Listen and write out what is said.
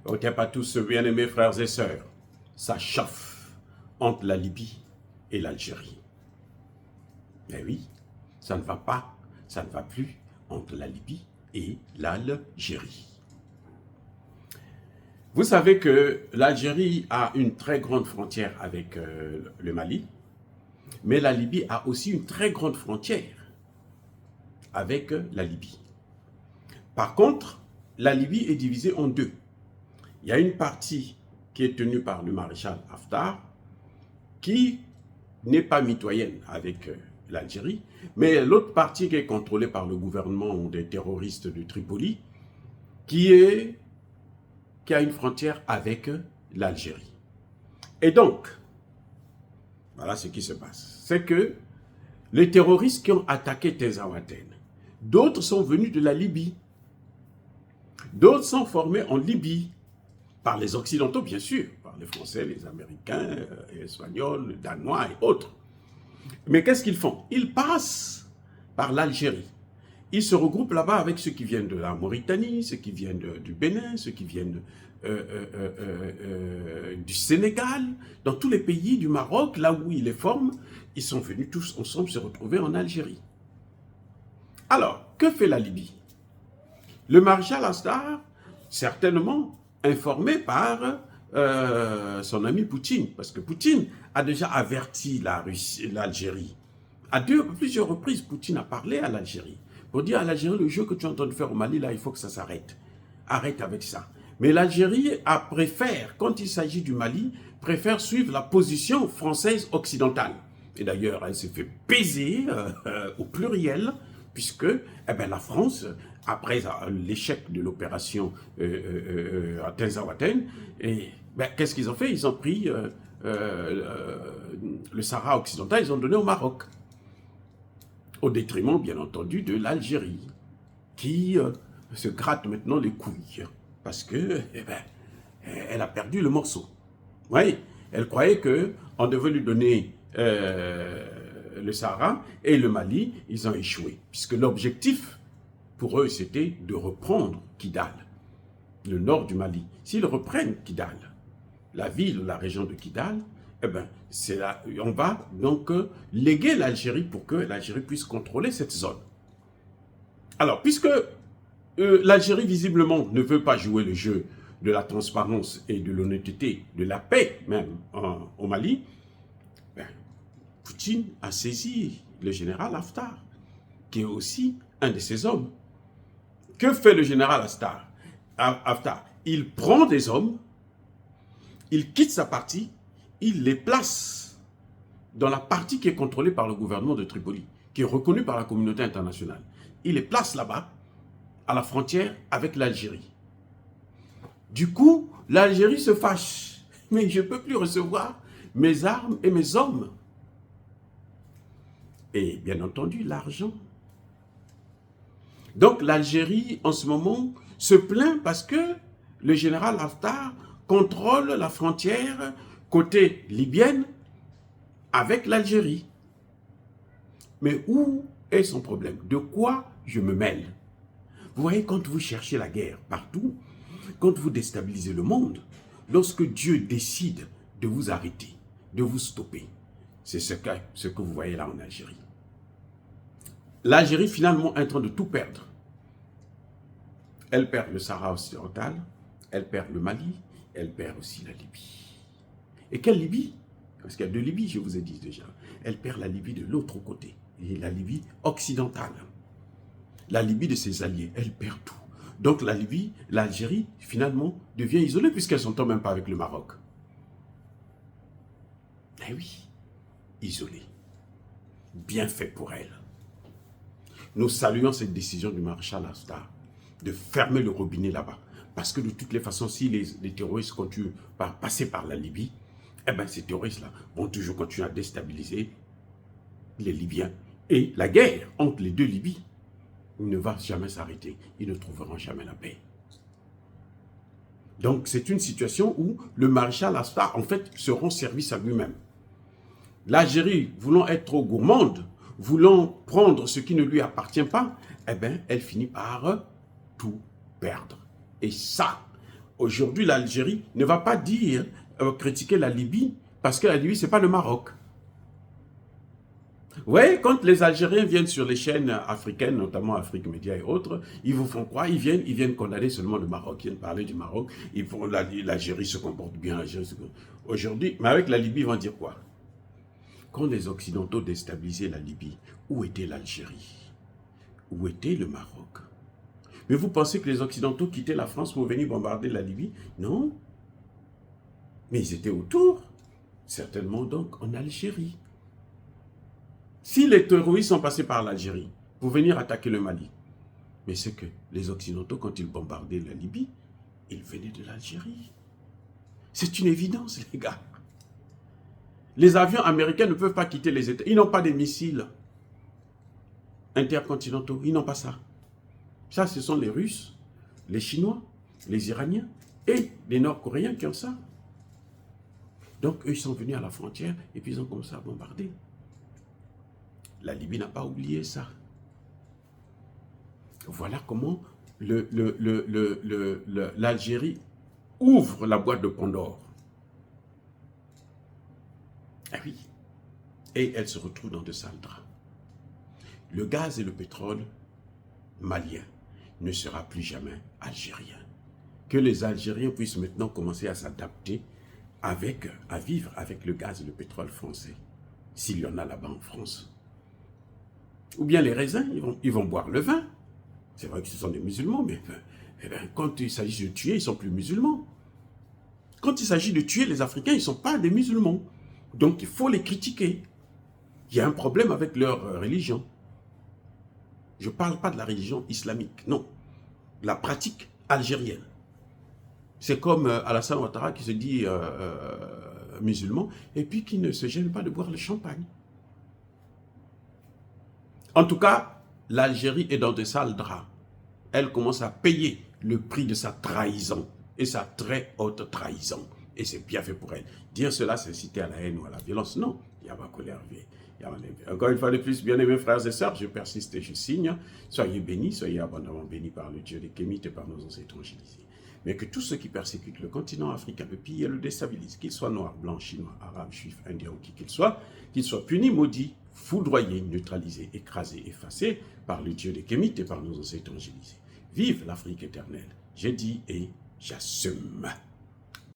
Au à tous, bien-aimés frères et sœurs, ça chauffe entre la Libye et l'Algérie. Mais oui, ça ne va pas, ça ne va plus entre la Libye et l'Algérie. Vous savez que l'Algérie a une très grande frontière avec le Mali, mais la Libye a aussi une très grande frontière avec la Libye. Par contre, la Libye est divisée en deux. Il y a une partie qui est tenue par le maréchal Haftar, qui n'est pas mitoyenne avec l'Algérie, mais l'autre partie qui est contrôlée par le gouvernement des terroristes de Tripoli, qui a une frontière avec l'Algérie. Et donc, voilà ce qui se passe. C'est que les terroristes qui ont attaqué Tezawatène, d'autres sont venus de la Libye. D'autres sont formés en Libye, par les Occidentaux, bien sûr, par les Français, les Américains, les Espagnols, les Danois et autres. Mais qu'est-ce qu'ils font? Ils passent par l'Algérie. Ils se regroupent là-bas avec ceux qui viennent de la Mauritanie, ceux qui viennent du Bénin, ceux qui viennent du Sénégal, dans tous les pays du Maroc, là où ils les forment, ils sont venus tous ensemble se retrouver en Algérie. Alors, que fait la Libye? Le maréchal Haftar, certainement informé par son ami Poutine, parce que Poutine a déjà averti l'Algérie. À plusieurs reprises, Poutine a parlé à l'Algérie pour dire à l'Algérie, le jeu que tu es en train de faire au Mali, là, il faut que ça s'arrête. Arrête avec ça. Mais l'Algérie préfère, quand il s'agit du Mali, préfère suivre la position française occidentale. Et d'ailleurs, elle s'est fait baiser au pluriel, puisque la France, après l'échec de l'opération à Tezawatène, qu'est-ce qu'ils ont fait? Ils ont pris le Sahara occidental, ils ont donné au Maroc, au détriment, bien entendu, de l'Algérie, qui se gratte maintenant les couilles, parce que elle a perdu le morceau. Oui, elle croyait qu'on devait lui donner le Sahara et le Mali, ils ont échoué, puisque l'objectif pour eux, c'était de reprendre Kidal, le nord du Mali. S'ils reprennent Kidal, la ville, la région de Kidal, on va donc léguer l'Algérie pour que l'Algérie puisse contrôler cette zone. Alors, puisque l'Algérie, visiblement, ne veut pas jouer le jeu de la transparence et de l'honnêteté, de la paix même au Mali, Poutine a saisi le général Haftar, qui est aussi un de ses hommes. Que fait le général Haftar? Il prend des hommes, il quitte sa partie, il les place dans la partie qui est contrôlée par le gouvernement de Tripoli, qui est reconnue par la communauté internationale. Il les place là-bas, à la frontière avec l'Algérie. Du coup, l'Algérie se fâche. Mais je ne peux plus recevoir mes armes et mes hommes. Et bien entendu, l'argent. Donc l'Algérie, en ce moment, se plaint parce que le général Haftar contrôle la frontière côté libyenne avec l'Algérie. Mais où est son problème? De quoi je me mêle? Vous voyez, quand vous cherchez la guerre partout, quand vous déstabilisez le monde, lorsque Dieu décide de vous arrêter, de vous stopper, c'est ce que vous voyez là en Algérie. L'Algérie, finalement, est en train de tout perdre. Elle perd le Sahara occidental, elle perd le Mali, elle perd aussi la Libye. Et quelle Libye? Parce qu'il y a deux Libyes, je vous ai dit déjà. Elle perd la Libye de l'autre côté, et la Libye occidentale. La Libye de ses alliés, elle perd tout. Donc la Libye, l'Algérie, finalement, devient isolée puisqu'elle ne s'entend même pas avec le Maroc. Eh oui, isolée. Bien fait pour elle. Nous saluons cette décision du maréchal Haftar de fermer le robinet là-bas. Parce que de toutes les façons, si les terroristes continuent par passer par la Libye, ces terroristes-là vont toujours continuer à déstabiliser les Libyens. Et la guerre entre les deux Libyes ne va jamais s'arrêter. Ils ne trouveront jamais la paix. Donc c'est une situation où le maréchal Haftar, en fait, se rend service à lui-même. L'Algérie, voulant être trop gourmande, voulant prendre ce qui ne lui appartient pas, elle finit par tout perdre. Et ça, Aujourd'hui, l'Algérie ne va pas dire, critiquer la Libye, parce que la Libye, ce n'est pas le Maroc. Vous voyez, quand les Algériens viennent sur les chaînes africaines, notamment Afrique Média et autres, ils vous font quoi? Ils viennent condamner seulement le Maroc, ils viennent parler du Maroc, ils font l'Algérie se comporte bien, aujourd'hui, mais avec la Libye, ils vont dire quoi? Quand les Occidentaux déstabilisaient la Libye, où était l'Algérie? Où était le Maroc? Mais vous pensez que les Occidentaux quittaient la France pour venir bombarder la Libye? Non. Mais ils étaient autour, certainement donc en Algérie. Si les terroristes sont passés par l'Algérie pour venir attaquer le Mali, mais c'est que les Occidentaux, quand ils bombardaient la Libye, ils venaient de l'Algérie. C'est une évidence, les gars. Les avions américains ne peuvent pas quitter les États. Ils n'ont pas de missiles intercontinentaux. Ils n'ont pas ça. Ça, ce sont les Russes, les Chinois, les Iraniens et les Nord-Coréens qui ont ça. Donc, eux, ils sont venus à la frontière et puis ils ont commencé à bombarder. La Libye n'a pas oublié ça. Voilà comment l'Algérie ouvre la boîte de Pandore. Ah oui. Et elle se retrouve dans de sales draps. Le gaz et le pétrole malien ne sera plus jamais algérien. Que les Algériens puissent maintenant commencer à s'adapter à vivre avec le gaz et le pétrole français, s'il y en a là-bas en France. Ou bien les raisins, ils vont boire le vin. C'est vrai que ce sont des musulmans, mais quand il s'agit de tuer, ils ne sont plus musulmans. Quand il s'agit de tuer les Africains, ils ne sont pas des musulmans. Donc il faut les critiquer. Il y a un problème avec leur religion. Je ne parle pas de la religion islamique, non. La pratique algérienne. C'est comme Alassane Ouattara qui se dit musulman et puis qui ne se gêne pas de boire le champagne. En tout cas, l'Algérie est dans de sales draps. Elle commence à payer le prix de sa trahison et sa très haute trahison. Et c'est bien fait pour elle. Dire cela, c'est inciter à la haine ou à la violence. Non, il y a ma colère. Encore une fois de plus, bien-aimés frères et sœurs, je persiste et je signe. Soyez bénis, soyez abondamment bénis par le Dieu des Kémites et par nos ancêtres évangélisés. Mais que tous ceux qui persécutent le continent africain, le pillent et le déstabilisent, qu'ils soient noirs, blancs, chinois, arabes, juifs, indiens ou qui qu'ils soient punis, maudits, foudroyés, neutralisés, écrasés, effacés par le Dieu des Kémites et par nos ancêtres évangélisés. Vive l'Afrique éternelle. J'ai dit et j'assume.